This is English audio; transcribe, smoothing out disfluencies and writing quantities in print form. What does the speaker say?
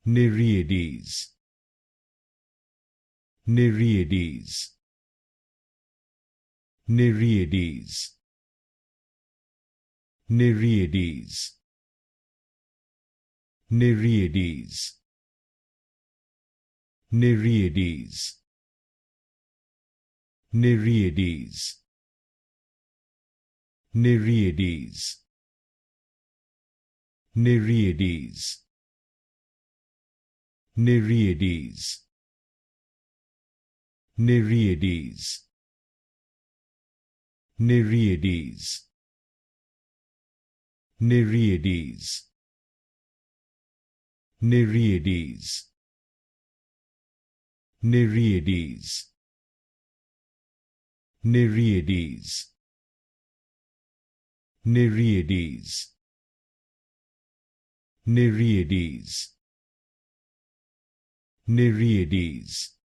Nereides, Nereides, Nereides, Nereides, Nereides, Nereides, Nereides, Nereides, Nereides, Nereides, Nereides, Nereides, Nereides, Nereides, Nereides, Nereides, Nereides, Nereides, Nereides,